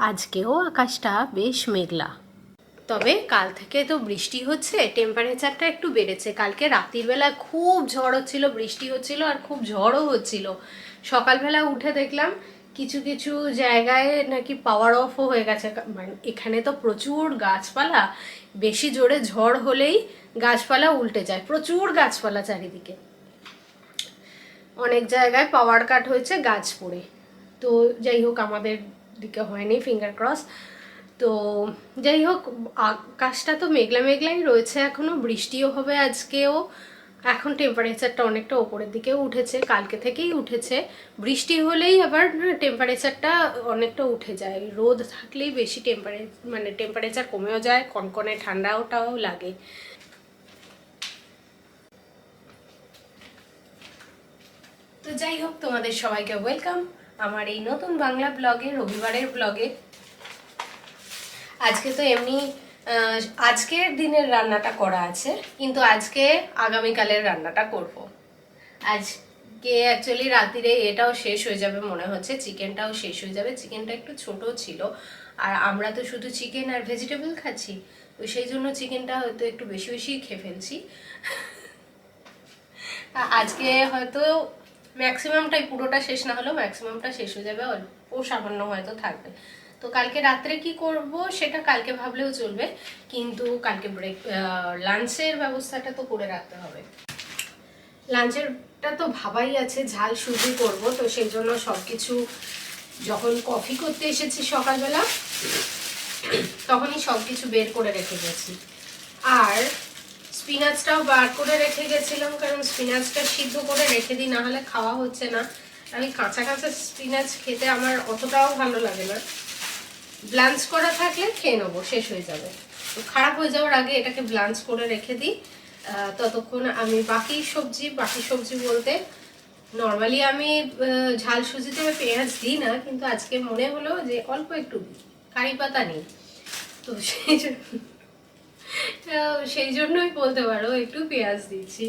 আজকেও আকাশটা বেশ মেঘলা, তবে কাল থেকে তো বৃষ্টি হচ্ছে, টেম্পারেচারটা একটু বেড়েছে। কালকে রাত্রির বেলা খুব ঝড় হচ্ছিল, বৃষ্টি হচ্ছিল আর খুব ঝড়ও হচ্ছিল। সকালবেলা উঠে দেখলাম কিছু কিছু জায়গায় নাকি পাওয়ার অফও হয়ে গেছে। মানে এখানে তো প্রচুর গাছপালা, বেশি জোরে ঝড় হলেই গাছপালা উল্টে যায়, প্রচুর গাছপালা চারিদিকে। অনেক জায়গায় পাওয়ার কাট হয়েছে গাছ পড়ে। তো যাই হোক, আমাদের দিকে হয়নি, ফিঙ্গার ক্রস। তো যাই হোক, আকাশটা তো মেঘলা মেঘলাই রয়েছে, এখনো বৃষ্টিও হবে আজকেও। এখন টেম্পারেচারটা অনেকটা ওপরের দিকেও উঠেছে, কালকে থেকেই উঠেছে। বৃষ্টি হলেই আবার টেম্পারেচারটা অনেকটা উঠে যায়, রোদ থাকলেই বেশি টেম্পারেচার কমেও যায়, কনকনে ঠান্ডাটাও লাগে। তো যাই হোক, তোমাদের সবাইকে ওয়েলকাম আমার এই নতুন বাংলা ব্লগে, রবিবারের ব্লগে। আজকে তো এমনি আজকের দিনের রান্নাটা করা আছে, কিন্তু আজকে আগামীকালের রান্নাটা করব। আজকে অ্যাকচুয়ালি রাত্রিরে এটাও শেষ হয়ে যাবে মনে হচ্ছে, চিকেনটাও শেষ হয়ে যাবে। চিকেনটা একটু ছোট ছিল, আর আমরা তো শুধু চিকেন আর ভেজিটেবল খাচ্ছি, তো সেই জন্য চিকেনটা হয়তো একটু বেশি বেশি খেয়ে ফেলছি। আজকে হয়তো ম্যাক্সিমামটাই, পুরোটা শেষ না হলেও ম্যাক্সিমামটা শেষ হয়ে যাবে, অল্প সামান্য হয়তো থাকবে। তো কালকে রাত্রে কি করব সেটা কালকে ভাবলেও চলবে, কিন্তু কালকে লাঞ্চের ব্যবস্থাটা তো করে রাখতে হবে। লাঞ্চেরটা তো ভাবাই আছে, ঝাল সুজি করব, তো সেই জন্য সবকিছু যখন কফি করতে এসেছি সকালবেলা তখনই সবকিছু বের করে রেখে গেছি। আর স্পিনাচটাও বার করে রেখে গেছিলাম, কারণ স্পিনাচটা সিদ্ধ করে রেখে দিই, না হলে খাওয়া হচ্ছে না। আমি কাঁচা কাঁচা স্পিনাচ খেতে আমার অতটাও ভালো লাগে না, ব্লাঞ্চ করা থাকলে খেয়ে নেবো, শেষ হয়ে যাবে। তো খারাপ হয়ে যাওয়ার আগে এটাকে ব্লাঞ্চ করে রেখে দিই। ততক্ষণ আমি বাকি সবজি বলতে নর্মালি আমি ঝাল সুজিতে পেঁয়াজ দিই না, কিন্তু আজকে মনে হলো যে অল্প একটু দিই, কারি পাতা নেই, তো সেই জন্যই বলতে পারো একটু পেঁয়াজ দিচ্ছি।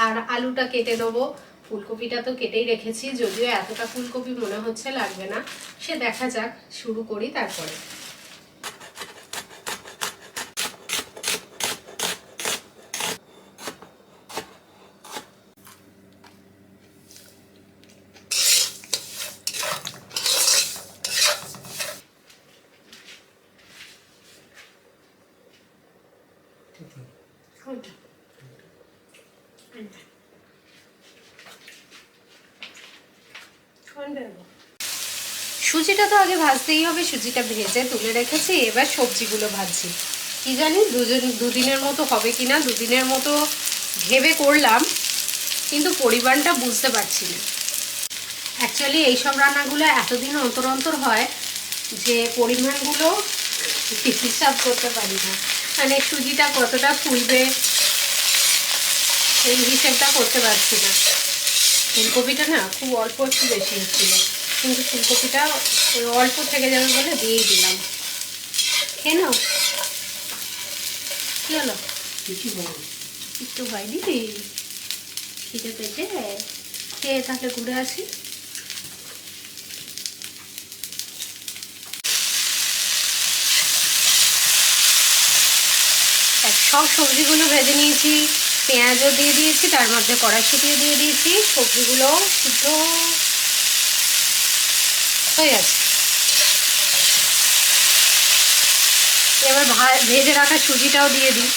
আর আলুটা কেটে দেবো, ফুলকপিটা তো কেটেই রেখেছি, যদিও এতটা ফুলকপি মনে হচ্ছে লাগবে না, সে দেখা যাক, শুরু করি তারপরে। সুজিটা তো আগে ভাজতেই হবে, সুজিটা ভেজে তুলে রেখেছি, এবার সবজিগুলো ভাজছি। কি জানি দুদিনের মতো হবে কিনা, দুদিনের মতো ভেবে করলাম, কিন্তু পরিমাণটা বুঝতে পারছি না। অ্যাকচুয়ালি এইসব রান্নাগুলো এতদিন অন্তর অন্তর হয় যে পরিমাণগুলো হিসাব করতে পারি না, মানে সুজিটা কতটা ফুলবে সেই হিসেবটা করতে পারছি না। ফুলকপিটা না খুব অল্প একটু বেশি হচ্ছিল, কিন্তু ফুলকপিটা অল্প থেকে যাবে বলে দিয়েই দিলাম। খেয়ে নাও। কি হলো? একটু হয়নি, খিদে পেটে খেয়ে তাহলে ঘুরে আসি। সব সবজিগুলো ভেজে নিয়েছি, পেঁয়াজও দিয়ে দিয়েছি, তার মধ্যে কড়াইশুঁটিও দিয়ে দিয়েছি, সবজিগুলো সিদ্ধ হয়ে গেছে। এবার ভেজে রাখা সুজিটাও দিয়ে দিই।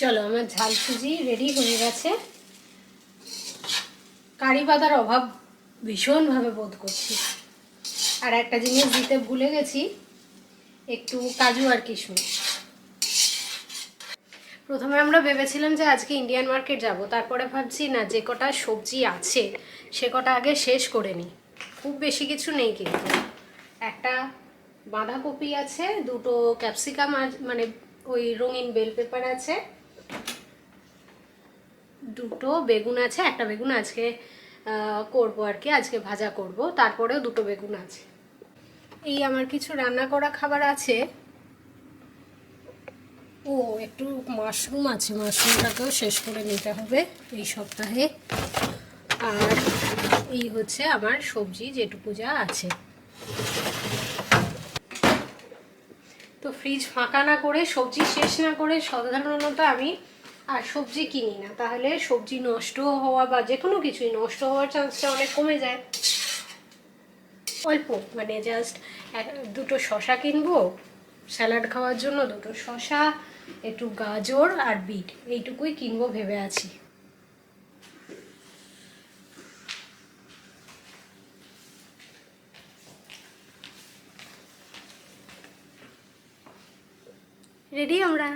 চলো, আমার ঝাল সুজি রেডি হয়ে গেছে। কারি পাতার অভাব ভীষণভাবে বোধ করছি। আর একটা জিনিস দিতে ভুলে গেছি, একটু কাজু আর কিশমিশ। প্রথমে আমরা ভেবেছিলাম যে আজকে ইন্ডিয়ান মার্কেট যাব, তারপরে ভাবছি না, যে কটা সবজি আছে সে কটা আগে শেষ করে নিই। খুব বেশি কিছু নেই, কিন্তু একটা বাঁধাকপি আছে, দুটো ক্যাপসিকাম, মানে ওই রঙিন বেল পেপার আছে, দুটো বেগুন আছে, একটা বেগুন আজকে করব আর কি, আজকে ভাজা করব, তারপরেও দুটো বেগুন আছে। এই আমার কিছু রান্না করা খাবার আছে। ও একটু মাশরুম আছে, মাশরুমটাকেও শেষ করে নিতে হবে এই সপ্তাহে। আর এই হচ্ছে আমার সবজি যেটুকু যা আছে। তো ফ্রিজ ফাঁকা না করে, সবজি শেষ না করে সাধারণত আমি আর সবজি কিনি না, তাহলে সবজি নষ্ট হওয়া বা যে কোনো কিছুই নষ্ট হওয়ার চান্সটা অনেক কমে যায়। অল্প মানে জাস্ট দুটো শসা কিনবো স্যালাড খাওয়ার জন্য, দুটো শসা, একটু গাজর আর বিট, এইটুকুই কিনবো ভেবে আছি। রেডি আমরা।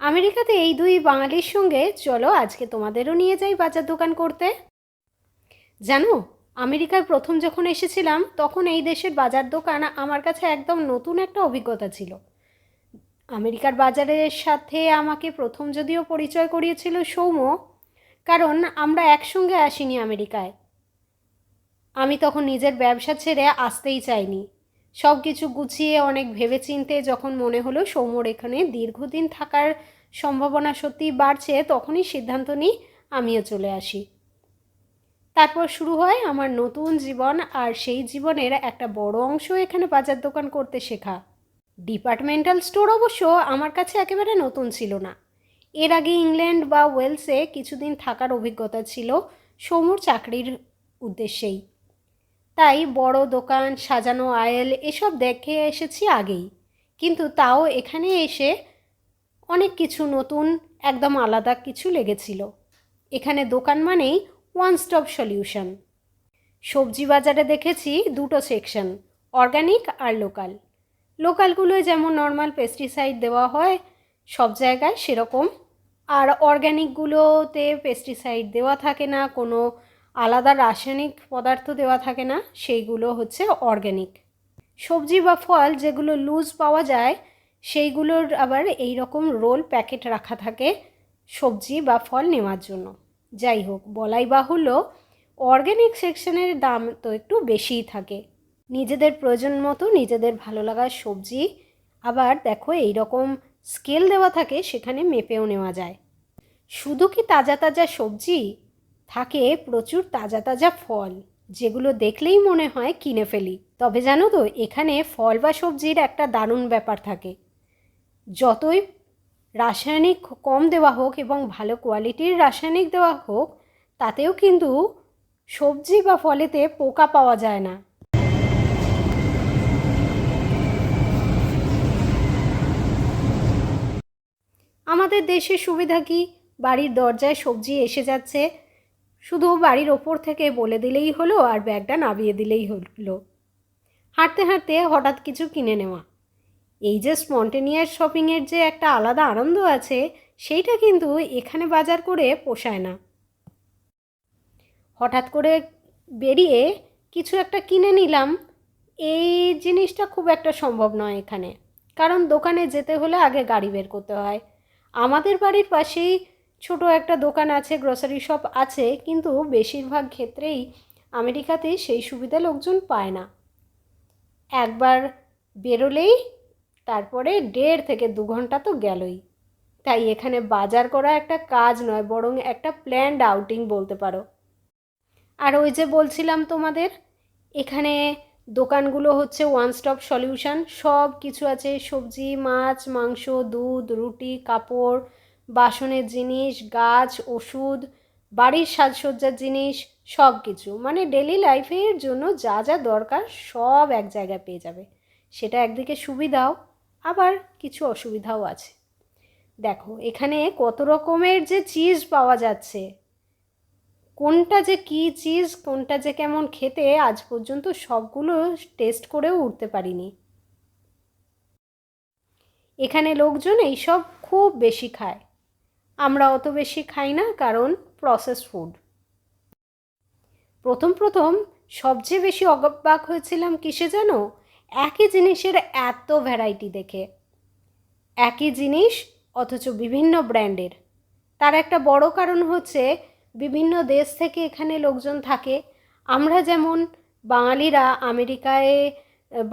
আমেরিকাতে এই দুই বাঙালির সঙ্গে চলো আজকে তোমাদেরও নিয়ে যাই বাজার দোকান করতে। জানো, আমেরিকায় প্রথম যখন এসেছিলাম তখন এই দেশের বাজার দোকান আমার কাছে একদম নতুন একটা অভিজ্ঞতা ছিল। আমেরিকার বাজারের সাথে আমাকে প্রথম যদিও পরিচয় করিয়েছিল সৌম্য, কারণ আমরা একসঙ্গে আসিনি আমেরিকায়। আমি তখন নিজের ব্যবসা ছেড়ে আসতেই চাইনি। সব কিছু গুছিয়ে অনেক ভেবেচিন্তে যখন মনে হলো সৌম্যর এখানে দীর্ঘদিন থাকার সম্ভাবনা সত্যিই বাড়ছে, তখনই সিদ্ধান্ত নিই আমিও চলে আসি। তারপর শুরু হয় আমার নতুন জীবন, আর সেই জীবনের একটা বড় অংশ এখানে বাজার দোকান করতে শেখা। ডিপার্টমেন্টাল স্টোর অবশ্য আমার কাছে একেবারে নতুন ছিল না। এর আগে ইংল্যান্ড বা ওয়েলসে কিছুদিন থাকার অভিজ্ঞতা ছিল সৌম্যর চাকরির উদ্দেশ্যেই। তাই বড় দোকান, সাজানো আয়েল এসব দেখে এসেছি আগেই, কিন্তু তাও এখানে এসে অনেক কিছু নতুন, একদম আলাদা কিছু লেগেছিল। এখানে দোকান মানেই ওয়ান স্টপ সলিউশন। সবজি বাজারে দেখেছি দুটো সেকশন, অর্গানিক আর লোকাল। লোকালগুলোয় যেমন নর্মাল পেস্টিসাইড দেওয়া হয় সব জায়গায় সেরকম, আর অর্গ্যানিকগুলোতে পেস্টিসাইড দেওয়া থাকে না, কোনো আলাদা রাসায়নিক পদার্থ দেওয়া থাকে না, সেইগুলো হচ্ছে অর্গ্যানিক। সবজি বা ফল যেগুলো লুজ পাওয়া যায় সেইগুলোর আবার এই রকম রোল প্যাকেট রাখা থাকে সবজি বা ফল নেওয়ার জন্য। যাই হোক, বলাই বাহুল্য অর্গ্যানিক সেকশনের দাম তো একটু বেশিই থাকে। নিজেদের প্রয়োজন মতো নিজেদের ভালো লাগার সবজি আবার দেখো এই রকম স্কেল দেওয়া থাকে, সেখানে মেপেও নেওয়া যায়। শুধু কি তাজা তাজা সবজি, থাকে প্রচুর তাজা তাজা ফল, যেগুলো দেখলেই মনে হয় কিনে ফেলি। তবে জানো তো, এখানে ফল বা সবজির একটা দারুণ ব্যাপার থাকে। যতই রাসায়নিক কম দেওয়া হোক এবং ভালো কোয়ালিটির রাসায়নিক দেওয়া হোক, তাতেও কিন্তু সবজি বা ফলেতে পোকা পাওয়া যায় না। আমাদের দেশের সুবিধা কি, বাড়ির দরজায় সবজি এসে যাচ্ছে, শুধু বাড়ির ওপর থেকে বলে দিলেই হলো আর ব্যাগটা নামিয়ে দিলেই হলো। হাঁটতে হাঁটতে হঠাৎ কিছু কিনে নেওয়া, এই যে স্পন্টেনিয়াস শপিংয়ের যে একটা আলাদা আনন্দ আছে, সেইটা কিন্তু এখানে বাজার করে পোষায় না। হঠাৎ করে বেরিয়ে কিছু একটা কিনে নিলাম, এই জিনিসটা খুব একটা সম্ভব নয় এখানে, কারণ দোকানে যেতে হলে আগে গাড়ি বের করতে হয়। আমাদের বাড়ির পাশেই ছোট একটা দোকান আছে, গ্রসারি শপ আছে, কিন্তু বেশিরভাগ ক্ষেত্রেই আমেরিকাতে সেই সুবিধা লোকজন পায় না। একবার বেরোলেই তারপরে 1.5 থেকে 2 ঘন্টা তো গেলই। তাই এখানে বাজার করা একটা কাজ নয়, বরং একটা প্ল্যান্ড আউটিং বলতে পারো। আর ওই যে বলছিলাম তোমাদের, এখানে দোকানগুলো হচ্ছে ওয়ান স্টপ সলিউশন, সব কিছু আছে, সবজি, মাছ, মাংস, দুধ, রুটি, কাপড়, বাসনের জিনিস, গাছ, ওষুধ, বাড়ির সাজসজ্জার জিনিস, সব কিছু, মানে ডেলি লাইফের জন্য যা যা দরকার সব এক জায়গায় পেয়ে যাবে। সেটা একদিকে সুবিধাও, আবার কিছু অসুবিধাও আছে। দেখো এখানে কত রকমের যে চিজ পাওয়া যাচ্ছে, কোনটা যে কী চিজ, কোনটা যে কেমন খেতে, আজ পর্যন্ত সবগুলো টেস্ট করেও উঠতে পারিনি। এখানে লোকজন এইসব খুব বেশি খায়, আমরা অত বেশি খাই না, কারণ প্রসেস ফুড। প্রথম প্রথম সবচেয়ে বেশি অবাক হয়েছিলাম কিসে জানো? একই জিনিসের এত ভ্যারাইটি দেখে। একই জিনিস অথচ বিভিন্ন ব্র্যান্ডের। তার একটা বড় কারণ হচ্ছে বিভিন্ন দেশ থেকে এখানে লোকজন থাকে। আমরা যেমন বাঙালিরা আমেরিকায়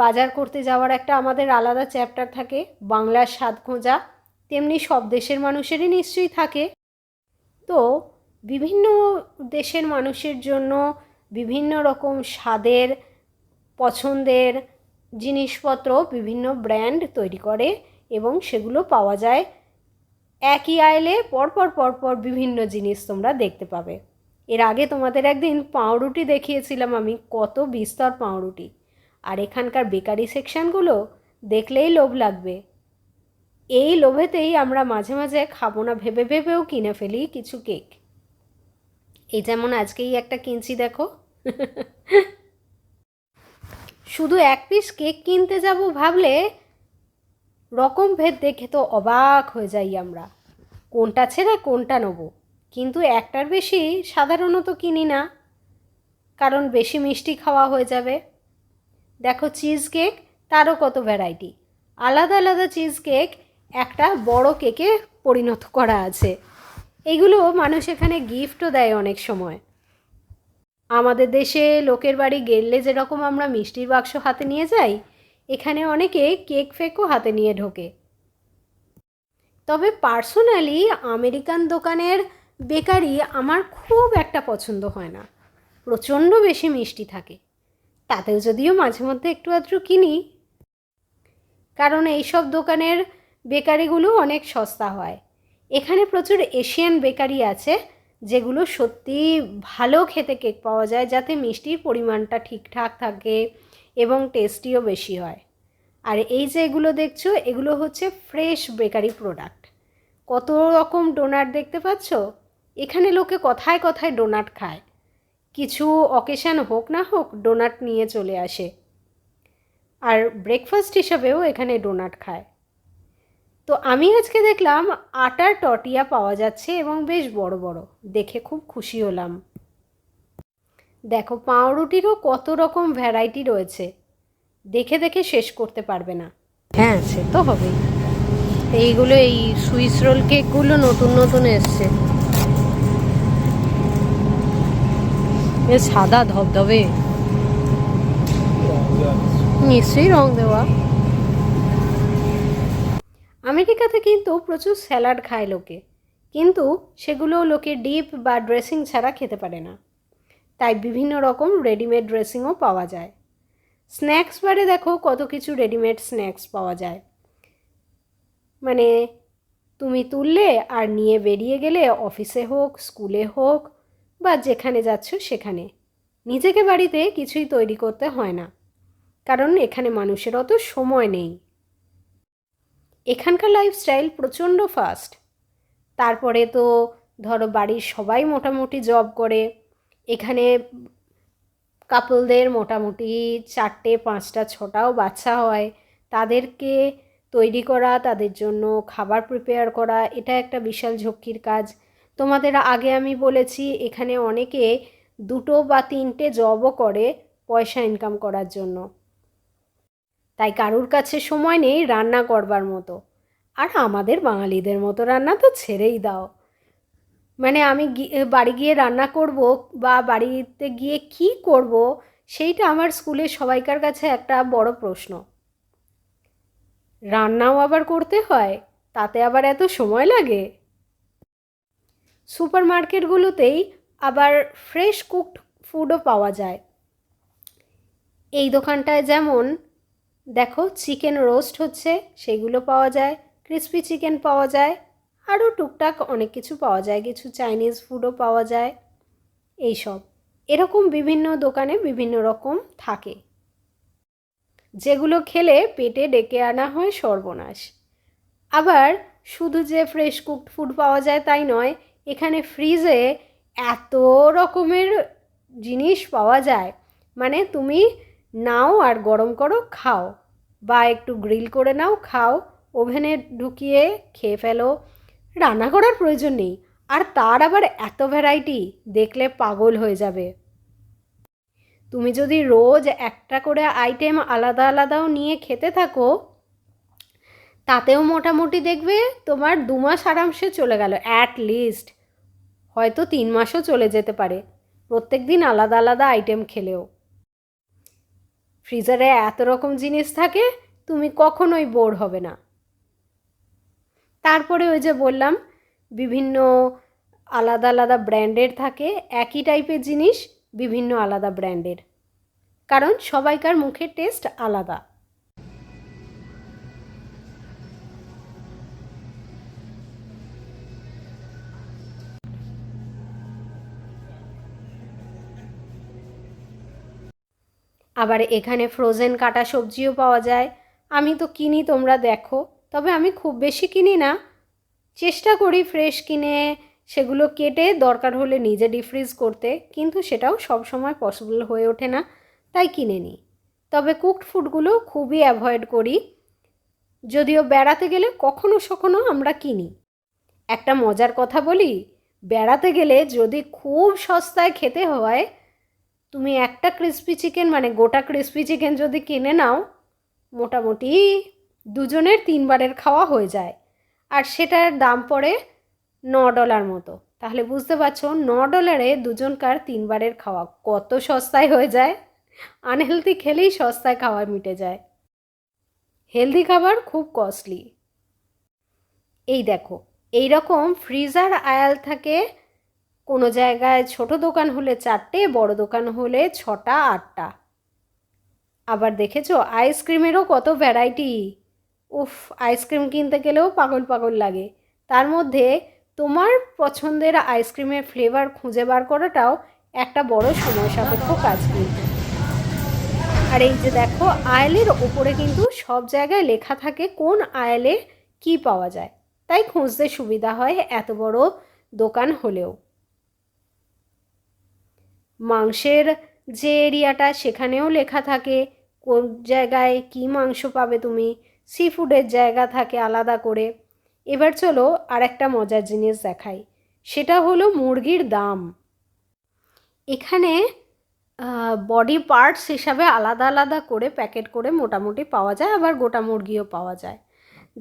বাজার করতে যাওয়ার একটা আমাদের আলাদা চ্যাপ্টার থাকে, বাংলার স্বাদ খোঁজা, তেমনি সব দেশের মানুষেরই নিশ্চয়ই থাকে। তো বিভিন্ন দেশের মানুষের জন্য বিভিন্ন রকম স্বাদের পছন্দের জিনিসপত্র বিভিন্ন ব্র্যান্ড তৈরি করে এবং সেগুলো পাওয়া যায় একই আইলে পরপর পরপর বিভিন্ন জিনিস তোমরা দেখতে পাবে। এর আগে তোমাদের একদিন পাউরুটি দেখিয়েছিলাম আমি, কত বিস্তর পাউরুটি। আর এখানকার বেকারি সেকশনগুলো দেখলেই লোভ লাগবে। এই লোভেতেই আমরা মাঝে মাঝে খাবো না ভেবে ভেবেও কিনে ফেলি কিছু কেক। এই যেমন আজকেই একটা কিনছি দেখো। শুধু এক পিস কেক কিনতে যাব ভাবলে রকম ভেদ দেখে তো অবাক হয়ে যাই আমরা, কোনটা ছেড়ে কোনটা নেব। কিন্তু একটার বেশি সাধারণত কিনি না, কারণ বেশি মিষ্টি খাওয়া হয়ে যাবে। দেখো চিজ কেক, তারও কত ভ্যারাইটি, আলাদা আলাদা চিজ কেক একটা বড় কেকে পরিণত করা আছে। এগুলো মানুষ এখানে গিফটও দেয় অনেক সময়। আমাদের দেশে লোকের বাড়ি গেলে যেরকম আমরা মিষ্টির বাক্স হাতে নিয়ে যাই, এখানে অনেকে কেক ফেকও হাতে নিয়ে ঢোকে। তবে পার্সোনালি আমেরিকান দোকানের বেকারি আমার খুব একটা পছন্দ হয় না, প্রচণ্ড বেশি মিষ্টি থাকে। তাতেও যদিও মাঝে মধ্যে একটু আধটু কিনি, কারণ এইসব দোকানের বেকারিগুলো অনেক সস্তা হয়। এখানে প্রচুর এশিয়ান বেকারি আছে যেগুলো সত্যি ভালো খেতে কেক পাওয়া যায়, যাতে মিষ্টির পরিমাণটা ঠিকঠাক থাকে এবং টেস্টিও বেশি হয়। আর এই যে এগুলো দেখছো, এগুলো হচ্ছে ফ্রেশ বেকারি প্রোডাক্ট। কত রকম ডোনাট দেখতে পাচ্ছ। এখানে লোকে কথায় কথায় ডোনাট খায়, কিছু অকেশান হোক না হোক ডোনাট নিয়ে চলে আসে। আর ব্রেকফাস্ট হিসাবেও এখানে ডোনাট খায়। তো আমি আজকে দেখলাম আটার টর্টিয়া পাওয়া যাচ্ছে এবং বেশ বড় বড়, দেখে খুব খুশি হলাম। দেখো পাউরুটিরও কত রকম ভ্যারাইটি রয়েছে, দেখে দেখে শেষ করতে পারবে না। হ্যাঁ সে তো হবেই। এইগুলো এই সুইস রোল কেকগুলো নতুন নতুন এসছে, বেশ সাদা ধবধবে, নিশ্চয়ই রং দেওয়া। আমেরিকাতে কিন্তু প্রচুর স্যালাড খায় লোকে, কিন্তু সেগুলো লোকে ডিপ বা ড্রেসিং ছাড়া খেতে পারে না, তাই বিভিন্ন রকম রেডিমেড ড্রেসিংও পাওয়া যায়। স্ন্যাক্স বারে দেখো কত কিছু রেডিমেড স্ন্যাক্স পাওয়া যায়, মানে তুমি তুললে আর নিয়ে বেরিয়ে গেলে, অফিসে হোক স্কুলে হোক বা যেখানে যাচ্ছ সেখানে। নিজেকে বাড়িতে কিছুই তৈরি করতে হয় না, কারণ এখানে মানুষের অত সময় নেই। এখানকার লাইফস্টাইল প্রচণ্ড ফাস্ট। তারপরে তো ধরো বাড়ির সবাই মোটামুটি জব করে, এখানে কাপলদের মোটামুটি 4টে 5টা 6টাও বাচ্চা হয়, তাদেরকে তৈরি করা, তাদের জন্য খাবার প্রিপেয়ার করা, এটা একটা বিশাল ঝক্কির কাজ। তোমাদের আগে আমি বলেছি এখানে অনেকে 2টো বা 3টে জবও করে পয়সা ইনকাম করার জন্য, তাই কারুর কাছে সময় নেই রান্না করবার মতো। আর আমাদের বাঙালিদের মতো রান্না তো ছেড়েই দাও, মানে আমি বাড়ি গিয়ে রান্না করব বা বাড়িতে গিয়ে কি করব, সেইটা আমার স্কুলে সবাইকার কাছে একটা বড় প্রশ্ন। রান্নাও আবার করতে হয়, তাতে আবার এত সময় লাগে। সুপার মার্কেটগুলোতেই আবার ফ্রেশ কুকড ফুডও পাওয়া যায়। এই দোকানটায় যেমন দেখো চিকেন রোস্ট হচ্ছে, সেগুলো পাওয়া যায়, ক্রিসপি চিকেন পাওয়া যায়, আরও টুকটাক অনেক কিছু পাওয়া যায়, কিছু চাইনিজ ফুডও পাওয়া যায়। এইসব এরকম বিভিন্ন দোকানে বিভিন্ন রকম থাকে, যেগুলো খেলে পেটে ডেকে আনা হয় সর্বনাশ। আবার শুধু যে ফ্রেশ কুকড ফুড পাওয়া যায় তাই নয়, এখানে ফ্রিজে এত রকমের জিনিস পাওয়া যায়, মানে তুমি নাও আর গরম করো খাও, বা একটু গ্রিল করে নাও খাও, ওভেনে ঢুকিয়ে খেয়ে ফেলো, রান্না করার প্রয়োজন নেই। আর তার আবার এত ভ্যারাইটি, দেখলে পাগল হয়ে যাবে। তুমি যদি রোজ একটা করে আইটেম আলাদা আলাদাও নিয়ে খেতে থাকো, তাতেও মোটামুটি দেখবে তোমার 2 মাস আরামসে চলে গেল, অ্যাটলিস্ট হয়তো 3 মাসও চলে যেতে পারে প্রত্যেক দিন আলাদা আলাদা আইটেম খেলেও। ফ্রিজারে এত রকম জিনিস থাকে, তুমি কখনোই বোর হবে না। তারপরে ওই যে বললাম, বিভিন্ন আলাদা আলাদা ব্র্যান্ডের থাকে, একই টাইপের জিনিস বিভিন্ন আলাদা ব্র্যান্ডের, কারণ সবাইকার মুখের টেস্ট আলাদা। আবার এখানে ফ্রোজেন কাটা সবজিও পাওয়া যায়। আমি তো কিনি, তোমরা দেখো, তবে আমি খুব বেশি কিনি না, চেষ্টা করি ফ্রেশ কিনে সেগুলো কেটে দরকার হলে নিজে ডিফ্রিজ করতে, কিন্তু সেটাও সব সময় পসিবল হয়ে ওঠে না, তাই কিনে নিই। তবে কুকড ফুডগুলো খুবই অ্যাভয়েড করি, যদিও বেড়াতে গেলে কখনো সখনো আমরা কিনি। একটা মজার কথা বলি, বেড়াতে গেলে যদি খুব সস্তায় খেতে হয়, তুমি একটা ক্রিসপি চিকেন মানে গোটা ক্রিসপি চিকেন যদি কিনে নাও, মোটামুটি দুজনের 3 বারের খাওয়া হয়ে যায়, আর সেটার দাম পড়ে $9 মতো। তাহলে বুঝতে পারছো $9 দুজনকার 3 বারের খাওয়া কত সস্তায় হয়ে যায়। আনহেলদি খেলেই সস্তায় খাওয়া মিটে যায়, হেলদি খাবার খুব কস্টলি। এই দেখো, এই রকম ফ্রিজার আয়াল থাকে, কোনো জায়গায় ছোট দোকান হলে 4টে, বড় দোকান হলে 6টা 8টা। আবার দেখেছো আইসক্রিমেরও কত ভ্যারাইটি। উফ, আইসক্রিম কিনতে গেলেও পাগল পাগল লাগে। তার মধ্যে তোমার পছন্দের আইসক্রিমের ফ্লেভার খুঁজে বার করাটাও একটা বড় সময় সাপেক্ষ কাজ কিন্তু। আর এই যে দেখো, আয়েলের ওপরে কিন্তু সব জায়গায় লেখা থাকে কোন আয়েলে কি পাওয়া যায়, তাই খুঁজতে সুবিধা হয় এত বড় দোকান হলেও। মাংসের যে এরিয়াটা, সেখানেও লেখা থাকে কোন জায়গায় কি মাংস পাবে তুমি। সি ফুডের জায়গা থাকে আলাদা করে। এবার চলো আর একটা মজার জিনিস দেখাই, সেটা হলো মুরগির দাম। এখানে বডি পার্টস হিসাবে আলাদা আলাদা করে প্যাকেট করে মোটামুটি পাওয়া যায়, আবার গোটা মুরগিও পাওয়া যায়।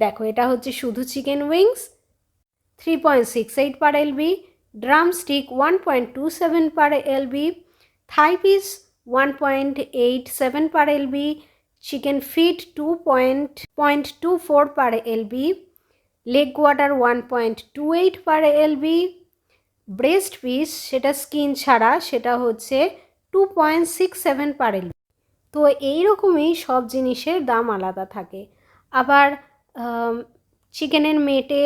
দেখো, এটা হচ্ছে শুধু chicken wings 3.68 per LB, drumstick 1.27 per LB, thigh piece 1.87 per LB, chicken feet 2.24 per LB, leg quarter 1.28 per LB, breast piece সেটা স্কিন ছাড়া সেটা হচ্ছে 2.67 পার এলবি। তো এইরকমই সব জিনিসের দাম আলাদা থাকে। আবার চিকেনের মেটে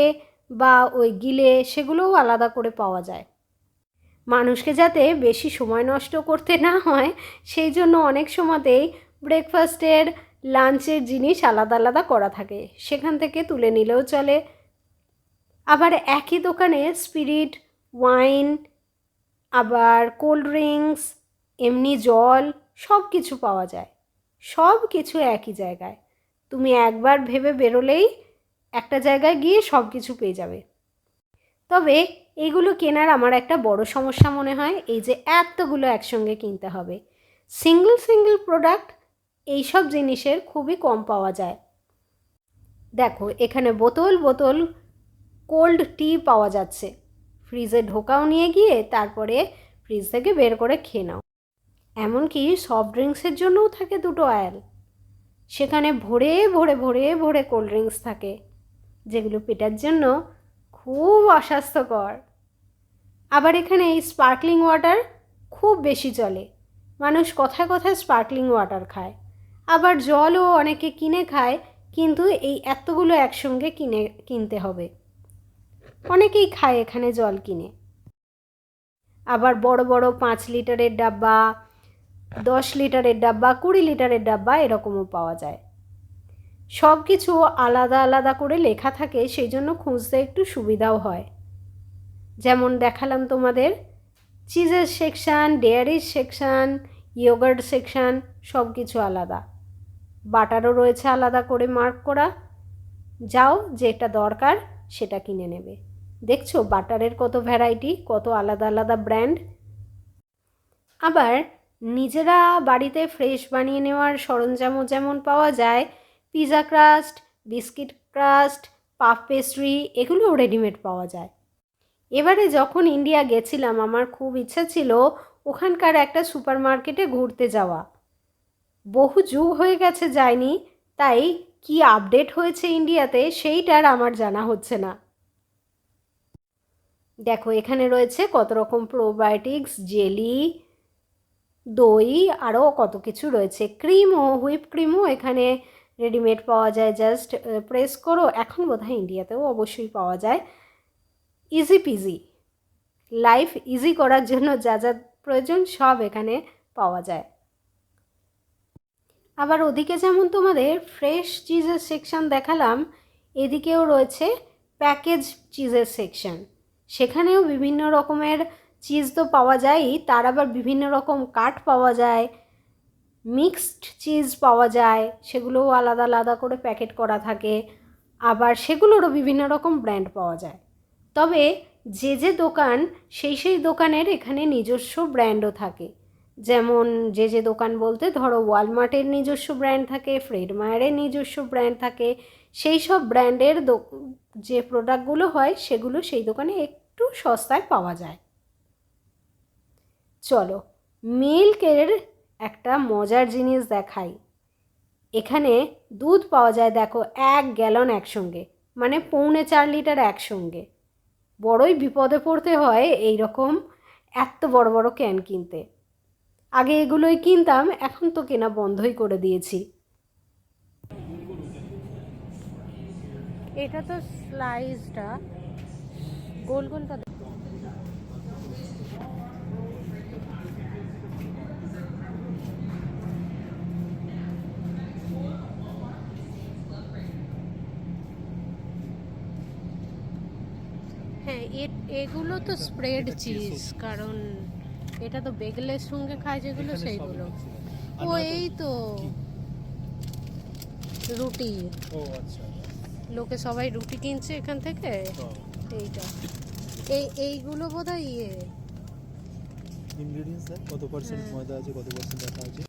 বা ওই গিলে সেগুলোও আলাদা করে পাওয়া যায়। মানুষকে যাতে বেশি সময় নষ্ট করতে না হয়, সেই জন্য অনেক সময়তেই ব্রেকফাস্টের লাঞ্চের জিনিস আলাদা আলাদা করা থাকে, সেখান থেকে তুলে নিলেও চলে। আবার একই দোকানে স্পিরিট, ওয়াইন, আবার কোল্ড ড্রিঙ্কস, এমনি জল, সব কিছু পাওয়া যায়। সব কিছু একই জায়গায়, তুমি একবার ভেবে বেরোলেই একটা জায়গায় গিয়ে সব কিছু পেয়ে যাবে। তবে এইগুলো কেনার আমার একটা বড় সমস্যা মনে হয়, এই যে এতগুলো একসঙ্গে কিনতে হবে। সিঙ্গল সিঙ্গল প্রোডাক্ট এইসব জিনিসের খুবই কম পাওয়া যায়। দেখো, এখানে বোতল বোতল কোল্ড টি পাওয়া যাচ্ছে। ফ্রিজে ঢোকাও নিয়ে গিয়ে তারপরে ফ্রিজ থেকে বের করে খেয়ে নাও। এমনকি সফট ড্রিঙ্কসের জন্যও থাকে 2টো আয়াল, সেখানে ভরে ভরে ভরে ভরে কোল্ড ড্রিঙ্কস থাকে, যেগুলো পেটার জন্য খুব অস্বাস্থ্যকর। আবার এখানে এই স্পার্কলিং ওয়াটার খুব বেশি চলে, মানুষ কথায় কথায় স্পার্কলিং ওয়াটার খায়। আবার জলও অনেকে কিনে খায়, কিন্তু এই এতগুলো একসঙ্গে কিনতে হবে। অনেকেই খায় এখানে জল কিনে। আবার বড় বড় 5 লিটারের ডাব্বা, 10 লিটারের ডাব্বা, 20 লিটারের ডাব্বা এরকমও পাওয়া যায়। সব কিছু আলাদা আলাদা করে লেখা থাকে, সেই জন্য খুঁজতে একটু সুবিধাও হয়। যেমন দেখালাম তোমাদের, চিজের সেকশান, ডেয়ারির সেকশান, ইয়োগার্ট সেকশান, সব কিছু আলাদা। বাটারও রয়েছে আলাদা করে মার্ক করা, যাও যেটা দরকার সেটা কিনে নেবে। দেখছো বাটারের কত ভ্যারাইটি, কত আলাদা আলাদা ব্র্যান্ড। আবার নিজেরা বাড়িতে ফ্রেশ বানিয়ে নেওয়ার সরঞ্জামও যেমন পাওয়া যায়, pizza crust, biscuit crust, puff pastry এগুলোও রেডিমেড পাওয়া যায়। এবারে যখন ইন্ডিয়া গেছিলাম আমার খুব ইচ্ছা ছিল ওখানকার একটা সুপার মার্কেটে ঘুরতে যাওয়া। বহু যুগ হয়ে গেছে যায়নি, তাই কি আপডেট হয়েছে ইন্ডিয়াতে সেইটার আমার জানা হচ্ছে না। দেখো এখানে রয়েছে কত রকম প্রোবায়োটিক্স, জেলি, দই, আরও কত কিছু রয়েছে। ক্রিমও, হুইপ ক্রিমও এখানে রেডিমেড পাওয়া যায়, জাস্ট প্রেস করো। এখন বোধহয় ইন্ডিয়াতেও অবশ্যই পাওয়া যায়। ইজি পিজি, লাইফ ইজি করার জন্য যা যা প্রয়োজন সব এখানে পাওয়া যায়। আবার ওদিকে যেমন তোমাদের ফ্রেশ চিজের সেকশন দেখালাম, এদিকেও রয়েছে প্যাকেজ চিজের সেকশন। সেখানেও বিভিন্ন রকমের চিজ তো পাওয়া যায়ই, তার আবার বিভিন্ন রকম কাট পাওয়া যায়, মিক্সড চিজ পাওয়া যায়, সেগুলোও আলাদা আলাদা করে প্যাকেট করা থাকে। আবার সেগুলোরও বিভিন্ন রকম ব্র্যান্ড পাওয়া যায়। তবে যে যে দোকান সেই সেই দোকানের এখানে নিজস্ব ব্র্যান্ডও থাকে। যেমন যে যে দোকান বলতে ধরো ওয়ালমার্টের নিজস্ব ব্র্যান্ড থাকে, ফ্রেড মায়ারের নিজস্ব ব্র্যান্ড থাকে। সেই সব ব্র্যান্ডের যে প্রোডাক্টগুলো হয় সেগুলো সেই দোকানে একটু সস্তায় পাওয়া যায়। চলো মিল্কের একটা মজার জিনিস দেখাই। এখানে দুধ পাওয়া যায় দেখো 1 গ্যালন একসঙ্গে, মানে 4.25 লিটার একসঙ্গে। বড়ই বিপদে পড়তে হয় এই রকম এত বড় বড় ক্যান কিনতে। আগে এগুলোই কিনতাম, এখন তো কেনা বন্ধই করে দিয়েছি। এটা তো স্লাইসটা গোল গোলটা। হ্যাঁ, এগুলো তো স্প্রেড চিজ, কারণ এটা তো বেগেলের সঙ্গে খায় যেগুলো সেইগুলো। ও এই তো রুটি, লোকে সবাই রুটি কিনছে এখান থেকে। এইটা এইগুলো বোধহয় কত পার্সেন্ট ময়দা আছে, কত পার্সেন্ট আটা আছে।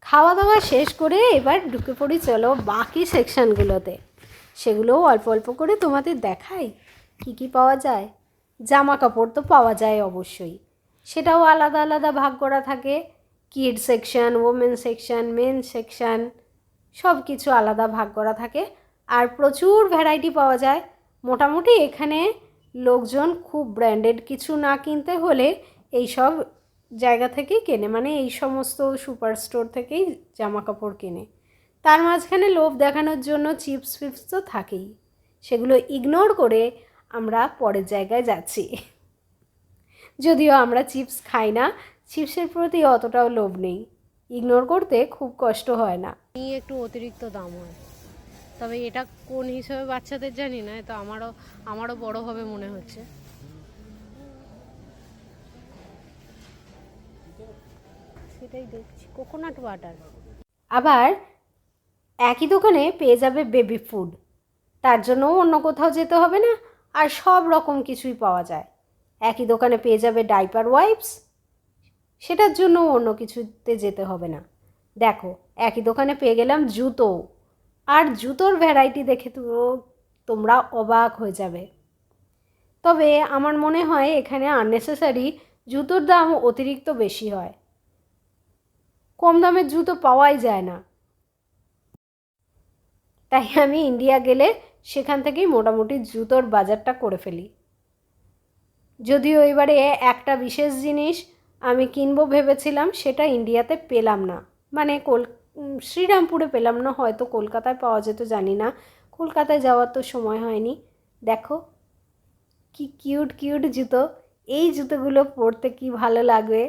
খাওয়া দাওয়া শেষ করে এবার ঢুকে পড়ি চলো বাকি সেকশনগুলোতে। সেগুলোও অল্প অল্প করে তোমাদের দেখাই কি কি পাওয়া যায়। জামা কাপড় তো পাওয়া যায় অবশ্যই, সেটাও আলাদা আলাদা ভাগ করা থাকে। Kid section, women section, men section, সব কিছু আলাদা ভাগ করা থাকে। আর প্রচুর ভ্যারাইটি পাওয়া যায়। মোটামুটি এখানে লোকজন খুব ব্র্যান্ডেড কিছু না কিনতে হলে এই সব জায়গা থেকেই কেনে, মানে এই সমস্ত সুপার স্টোর থেকেই জামা কাপড় কেনে। তার মাঝখানে লোভ দেখানোর জন্য চিপস ফিপস তো থাকেই, সেগুলো ইগনোর করে আমরা পরের জায়গায় যাচ্ছি। যদিও আমরা চিপস খাই না, চিপসের প্রতি অতটাও লোভ নেই, ইগনোর করতে খুব কষ্ট হয় না। একটু অতিরিক্ত দাম হয়, তবে এটা কোন হিসেবে বাচ্চাদের জানি না, তো আমারও বড় হবে মনে হচ্ছে। সেটাই দেখছি, কোকোনাট ওয়াটার। আবার একই দোকানে পেয়ে যাবে বেবি ফুড, তার জন্যও অন্য কোথাও যেতে হবে না, আর সব রকম কিছুই পাওয়া যায়। একই দোকানে পেয়ে যাবে ডাইপার ওয়াইপস, সেটার জন্য অন্য কিছুতে যেতে হবে না। দেখো একই দোকানে পেয়ে গেলাম জুতো, আর জুতোর ভ্যারাইটি দেখে তো তোমরা অবাক হয়ে যাবে। তবে আমার মনে হয় এখানে আননেসেসারি জুতোর দাম অতিরিক্ত বেশি হয়, কম দামের জুতো পাওয়াই যায় না। তাই আমি ইন্ডিয়া গেলে সেখান থেকেই মোটামুটি জুতোর বাজারটা করে ফেলি। যদিও এবারে একটা বিশেষ জিনিস আমি কিনবো ভেবেছিলাম, সেটা ইন্ডিয়াতে পেলাম না, মানে শ্রীরামপুরে পেলাম না, হয়তো কলকাতায় পাওয়া যেত জানি না, কলকাতায় যাওয়ার তো সময় হয়নি। দেখো কি কিউট কিউট জুতো, এই জুতোগুলো পরতে কি ভালো লাগবে।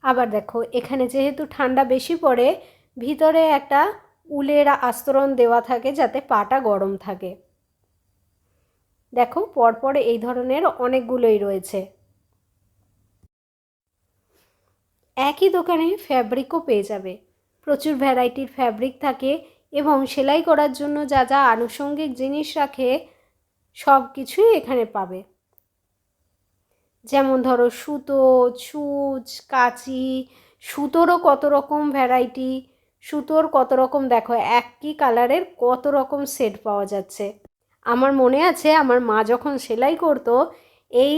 আবার দেখো এখানে যেহেতু ঠান্ডা বেশি পড়ে, ভিতরে একটা উলের আস্তরণ দেওয়া থাকে যাতে পাটা গরম থাকে। দেখো পরপর এই ধরনের অনেকগুলোই রয়েছে। একই দোকানে ফ্যাব্রিকও পেয়ে যাবে, প্রচুর ভ্যারাইটির ফ্যাব্রিক থাকে, এবং সেলাই করার জন্য যা যা আনুষঙ্গিক জিনিস রাখে সব কিছুই এখানে পাবে। যেমন ধরো সুতো, ছুঁচ, কাঁচি, সুতোরও কত রকম ভ্যারাইটি, সুতোর কত রকম দেখো একই কালারের কত রকম সেট পাওয়া যাচ্ছে। আমার মনে আছে আমার মা যখন সেলাই করতো এই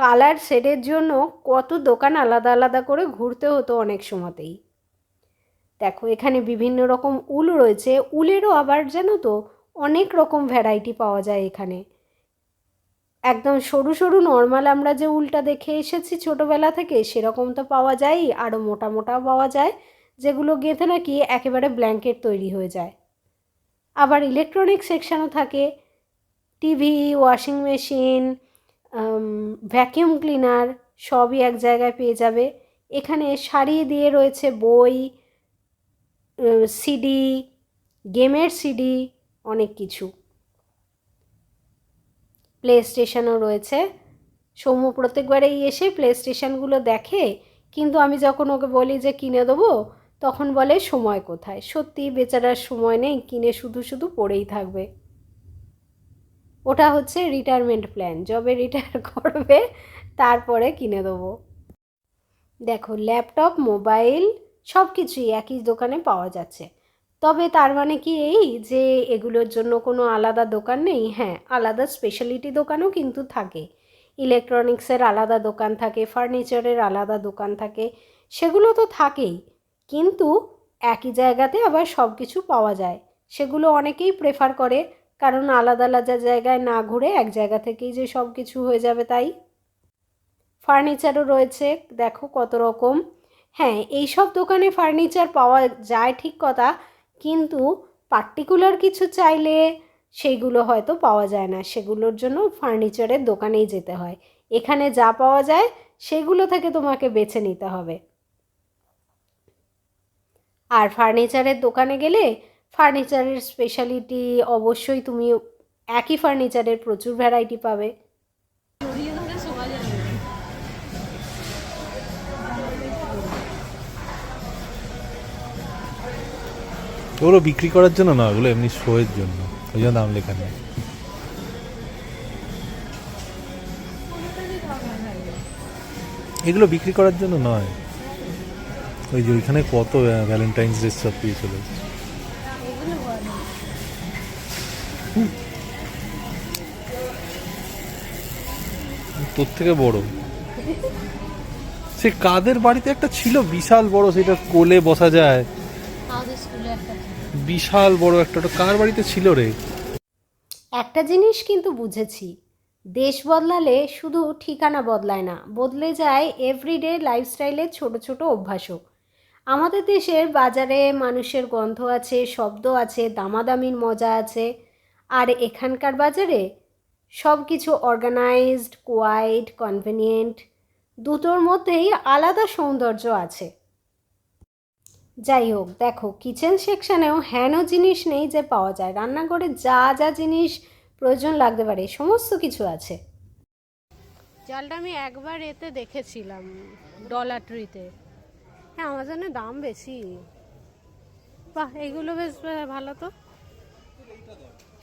কালার সেটের জন্য কত দোকান আলাদা আলাদা করে ঘুরতে হতো অনেক সময়তেই। দেখো এখানে বিভিন্ন রকম উল রয়েছে, উলেরও আবার জানো তো অনেক রকম ভ্যারাইটি পাওয়া যায় এখানে। একদম সরু সরু নর্মাল আমরা যে উলটা দেখে এসেছি ছোটোবেলা থেকে সেরকম তো পাওয়া যায়ই, আরও মোটা মোটাও পাওয়া যায়, যেগুলো গেঁথে নাকি একেবারে ব্ল্যাঙ্কেট তৈরি হয়ে যায়। আবার ইলেকট্রনিক সেকশানও থাকে, TV, washing machine, vacuum cleaner সবই এক জায়গায় পেয়ে যাবে। এখানে সারিয়ে দিয়ে রয়েছে বই, সিডি, গেমের সিডি, অনেক কিছু। প্লে স্টেশনও রয়েছে। সৌম্য প্রত্যেকবারেই এসে প্লে স্টেশনগুলো দেখে, কিন্তু আমি যখন ওকে বলি যে কিনে দেবো তখন বলে সময় কোথায়। সত্যি বেচারার সময় নেই, কিনে শুধু শুধু পড়েই থাকবে। ওটা হচ্ছে রিটায়ারমেন্ট প্ল্যান, যবে রিটায়ার করবে তারপরে কিনে দেবো। দেখো ল্যাপটপ, মোবাইল সব কিছুই একই দোকানে পাওয়া যাচ্ছে। তবে তার মানে কি এই যে এগুলোর জন্য কোনো আলাদা দোকান নেই? হ্যাঁ, আলাদা স্পেশালিটি দোকানও কিন্তু থাকে। ইলেকট্রনিক্সের আলাদা দোকান থাকে, ফার্নিচারের আলাদা দোকান থাকে, সেগুলো তো থাকেই। কিন্তু একই জায়গাতে আবার সব কিছু পাওয়া যায়। সেগুলো অনেকেই প্রেফার করে, কারণ আলাদা আলাদা জায়গায় না ঘুরে এক জায়গা থেকেই যে সব কিছু হয়ে যাবে তাই। ফার্নিচারও রয়েছে দেখো কত রকম। হ্যাঁ, এইসব দোকানে ফার্নিচার পাওয়া যায় ঠিক কথা, কিন্তু পার্টিকুলার কিছু চাইলে সেইগুলো হয়তো পাওয়া যায় না, সেগুলোর জন্য ফার্নিচারের দোকানেই যেতে হয়। এখানে যা পাওয়া যায় সেগুলো থেকে তোমাকে বেছে নিতে হবে। আর ফার্নিচারের দোকানে গেলে ফার্নিচারের স্পেশালিটি অবশ্যই তুমি একই ফার্নিচারের প্রচুর ভ্যারাইটি পাবে। ওগুলো বিক্রি করার জন্য না, ওগুলো এমনি শোয়ের জন্য, ওই জন্য দাম লেখা নেই। এগুলো বিক্রি করার জন্য নয়, ওই যে ওইখানে কত ভ্যালেন্টাইন্স ডে সব পেয়ে চলে এসেছে। তোর থেকে বড় সে কাদের বাড়িতে একটা ছিল বিশাল বড়, সেটা কোলে বসা যায়, বিশাল বড় একটা, ওটা কার বাড়িতে ছিল রে? একটা জিনিস কিন্তু বুঝেছি, দেশ বদলালে শুধু ঠিকানা বদলায় না, বদলে যায় এভরিডে লাইফস্টাইলের ছোট ছোট অভ্যাসও। আমাদের দেশের বাজারে মানুষের গন্ধ আছে, শব্দ আছে, দামাদামির মজা আছে। আর এখানকার বাজারে সব কিছু অর্গানাইজড, কোয়াইট, কনভেনিয়েন্ট, দুটোর মধ্যেই আলাদা সৌন্দর্য আছে। যাই হোক, দেখো কিচেন সেকশানেও হেন জিনিস নেই যে পাওয়া যায়, রান্নাঘরে যা যা জিনিস প্রয়োজন লাগতে পারে সমস্ত কিছু আছে। জালটা আমি একবার এতে দেখেছিলাম, ডলার ট্রিতে। হ্যাঁ, আমাজনে দাম বেশি। বাহ, এইগুলো বেশ ভালো তো।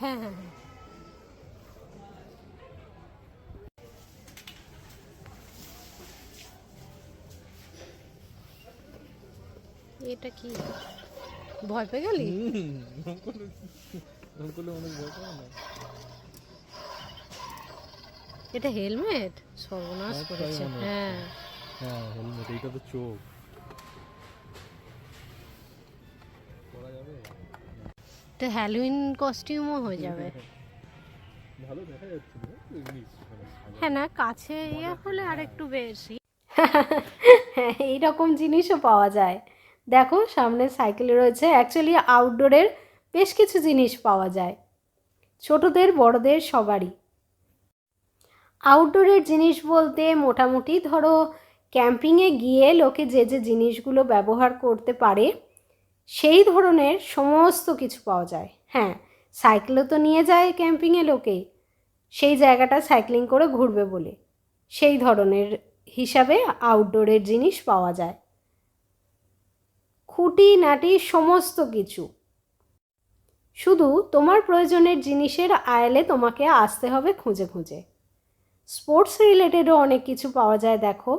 হ্যাঁ হ্যাঁ হ্যাঁ, এটা কি ভয় পেয়ে গেলি? এটা হেলমেট, সর্বনাশ করেছে। হ্যাঁ হ্যাঁ হেলমেট, এইটা তো চোখ পরা যাবে, এটা হ্যালোইন কস্টিউমও হয়ে যাবে। ভালো দেখা যাচ্ছে না এমনি। হ্যাঁ না, কাছে ইয়ে হলে আর একটু বেশি। হ্যাঁ, এইরকম জিনিসও পাওয়া যায়। দেখো সামনে সাইকেল রয়েছে, অ্যাকচুয়ালি আউটডোরের বেশ কিছু জিনিস পাওয়া যায়, ছোটদের বড়দের সবারই। আউটডোরের জিনিস বলতে মোটামুটি ধরো ক্যাম্পিংয়ে গিয়ে লোকে যে যে জিনিসগুলো ব্যবহার করতে পারে সেই ধরনের সমস্ত কিছু পাওয়া যায়। হ্যাঁ, সাইকেলও তো নিয়ে যায় ক্যাম্পিংয়ে লোকে, সেই জায়গাটা সাইক্লিং করে ঘুরবে বলে, সেই ধরনের হিসাবে আউটডোরের জিনিস পাওয়া যায়। খুঁটি নাটি সমস্ত কিছু। শুধু তোমার প্রয়োজনের জিনিসের আড়ালে তোমাকে আসতে হবে খুঁজে খুঁজে। স্পোর্টস রিলেটেডও অনেক কিছু পাওয়া যায়। দেখো,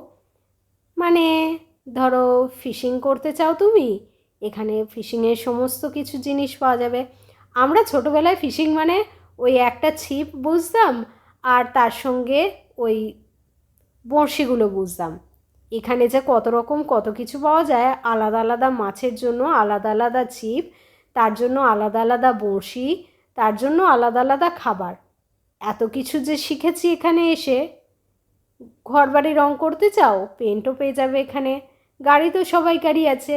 মানে ধরো ফিশিং করতে চাও তুমি, এখানে ফিশিংয়ের সমস্ত কিছু জিনিস পাওয়া যাবে। আমরা ছোটোবেলায় ফিশিং মানে ওই একটা ছিপ বুঝতাম আর তার সঙ্গে ওই বড়শিগুলো বুঝতাম। এখানে যে কত রকম কত কিছু পাওয়া যায়, আলাদা আলাদা মাছের জন্য আলাদা আলাদা ছিপ, তার জন্য আলাদা আলাদা বড়শি, তার জন্য আলাদা আলাদা খাবার। এত কিছু যে শিখেছি এখানে এসে। ঘরবাড়ি রং করতে চাও, পেন্টও পেয়ে যাবে এখানে। গাড়ি তো সবাইকারই আছে,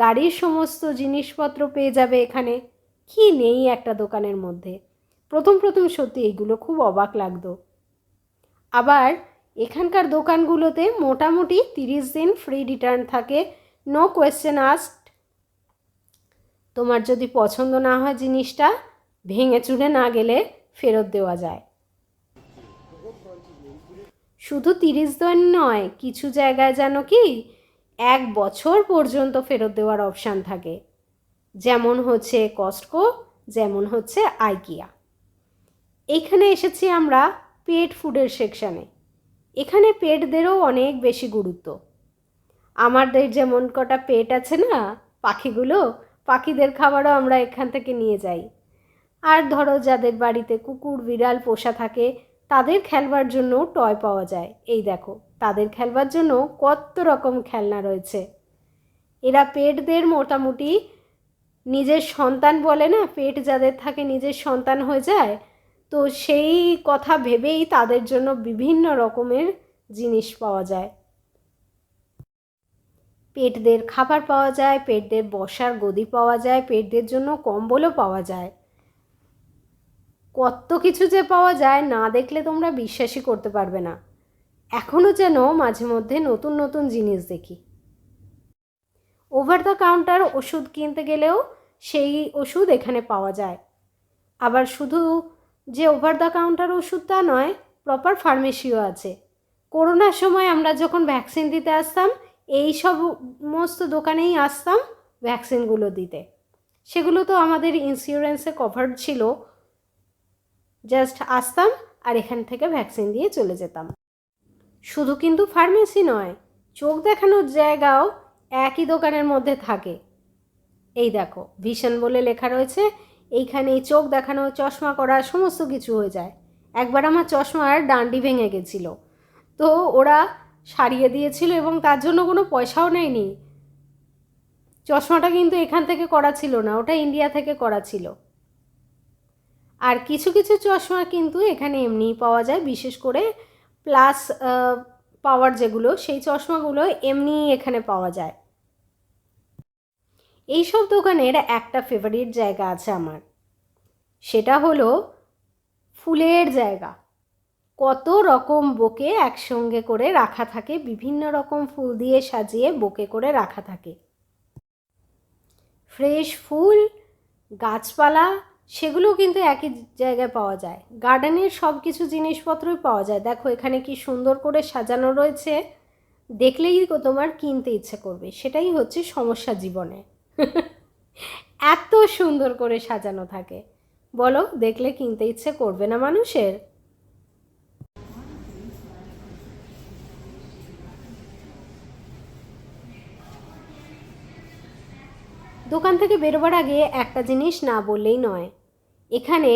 গাড়ির সমস্ত জিনিসপত্র পেয়ে যাবে এখানে। কি নেই একটা দোকানের মধ্যে। প্রথম প্রথম সত্যি এইগুলো খুব অবাক লাগতো। আবার এখানকার দোকানগুলোতে মোটামুটি 30 দিন ফ্রি রিটার্ন থাকে, নো কোয়েশ্চেন আস্কড। তোমার যদি পছন্দ না হয় জিনিসটা, ভেঙে চুরে না গেলে ফেরত দেওয়া যায়। শুধু 30 দিন নয়, কিছু জায়গায় যেন কি 1 বছর পর্যন্ত ফেরত দেওয়ার অপশান থাকে, যেমন হচ্ছে কস্টকো, যেমন হচ্ছে আইকিয়া। এইখানে এসেছি আমরা পেট ফুডের সেকশানে। এখানে পেটদেরও অনেক বেশি গুরুত্ব। আমাদের যেমন কটা পেট আছে না, পাখিগুলো, পাখিদের খাবারও আমরা এখান থেকে নিয়ে যাই। আর ধরো যাদের বাড়িতে কুকুর বিড়াল পোষা থাকে, তাদের খেলবার জন্য টয় পাওয়া যায়। এই দেখো, তাদের খেলবার জন্য কত রকম খেলনা রয়েছে। এরা পেটদের মোটামুটি নিজের সন্তান বলে না, পেট যাদের থাকে নিজের সন্তান হয়ে যায়। তো সেই কথা ভেবেই তাদের জন্য বিভিন্ন রকমের জিনিস পাওয়া যায়। পেটদের খাবার পাওয়া যায়, পেটদের বসার গদি পাওয়া যায়, পেটদের জন্য কম্বলও পাওয়া যায়। কত কিছু যে পাওয়া যায়, না দেখলে তোমরা বিশ্বাসই করতে পারবে না। এখনও যেন মাঝে মধ্যে নতুন নতুন জিনিস দেখি। ওভার দ্য কাউন্টার ওষুধ কিনতে গেলেও সেই ওষুধ এখানে পাওয়া যায়। আবার শুধু যে ওভার দ্য কাউন্টার ওষুধ তা নয়, প্রপার ফার্মেসিও আছে। করোনার সময় আমরা যখন ভ্যাকসিন দিতে আসতাম, এই সমস্ত দোকানেই আসতাম ভ্যাকসিনগুলো দিতে। সেগুলো তো আমাদের ইন্স্যুরেন্সে কভার ছিল। জাস্ট আসতাম আর এখান থেকে ভ্যাকসিন দিয়ে চলে যেতাম। শুধু কিন্তু ফার্মেসি নয়, চোখ দেখানোর জায়গাও একই দোকানের মধ্যে থাকে। এই দেখো, ভিশন বলে লেখা রয়েছে। এইখানেই চোখ দেখানো, চশমা করা সমস্ত কিছু হয়ে যায়। একবার আমার চশমার ডান্ডি ভেঙে গেছিলো, তো ওরা সারিয়ে দিয়েছিল এবং তার জন্য কোনো পয়সাও নেয়নি। চশমাটা কিন্তু এখান থেকে করা ছিল না, ওটা ইন্ডিয়া থেকে করা ছিল। আর কিছু কিছু চশমা কিন্তু এখানে এমনিই পাওয়া যায়, বিশেষ করে প্লাস পাওয়ার যেগুলো, সেই চশমাগুলো এমনিই এখানে পাওয়া যায়। এইসব দোকানের একটা ফেভারিট জায়গা আছে আমার, সেটা হলো ফুলের জায়গা। কত রকম বোকে একসঙ্গে করে রাখা থাকে, বিভিন্ন রকম ফুল দিয়ে সাজিয়ে বোকে করে রাখা থাকে। ফ্রেশ ফুল, গাছপালা, সেগুলো কিন্তু একই জায়গায় পাওয়া যায়। গার্ডেনের সব কিছু জিনিসপত্রই পাওয়া যায়। দেখো এখানে কি সুন্দর করে সাজানো রয়েছে, দেখলেই তোমার কিনতে ইচ্ছে করবে। সেটাই হচ্ছে সমস্যা জীবনে। এত সুন্দর করে সাজানো থাকে, বলো দেখলে কিনতে ইচ্ছে করবে না মানুষের? দোকান থেকে বেরোবার আগে একটা জিনিস না বললেই নয়, এখানে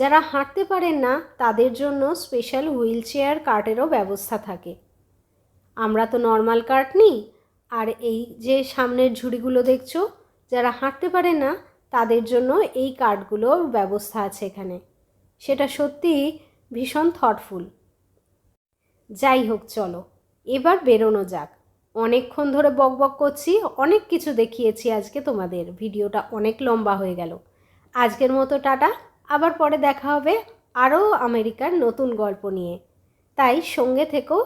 যারা হাঁটতে পারেন না তাদের জন্য স্পেশাল হুইল চেয়ার কার্টেরও ব্যবস্থা থাকে। আমরা তো নর্মাল কার্ট নিই, আর এই যে সামনের ঝুড়িগুলো দেখছো, যারা হাঁটতে পারে না তাদের জন্য এই কার্টগুলোর ব্যবস্থা আছে এখানে। সেটা সত্যিই ভীষণ থটফুল। যাই হোক, চলো এবার বেরোনো যাক। অনেকক্ষণ ধরে বকবক করছি, অনেক কিছু দেখিয়েছি আজকে তোমাদের। ভিডিওটা অনেক লম্বা হয়ে গেল। আজকের মতো টাটা, আবার পরে দেখা হবে আরও আমেরিকার নতুন গল্প নিয়ে। তাই সঙ্গে থেকো,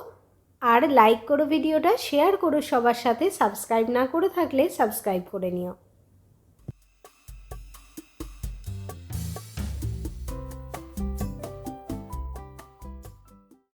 আর লাইক করো ভিডিওটা, শেয়ার করো সবার সাথে। সাবস্ক্রাইব না করে থাকলে সাবস্ক্রাইব করে নিও।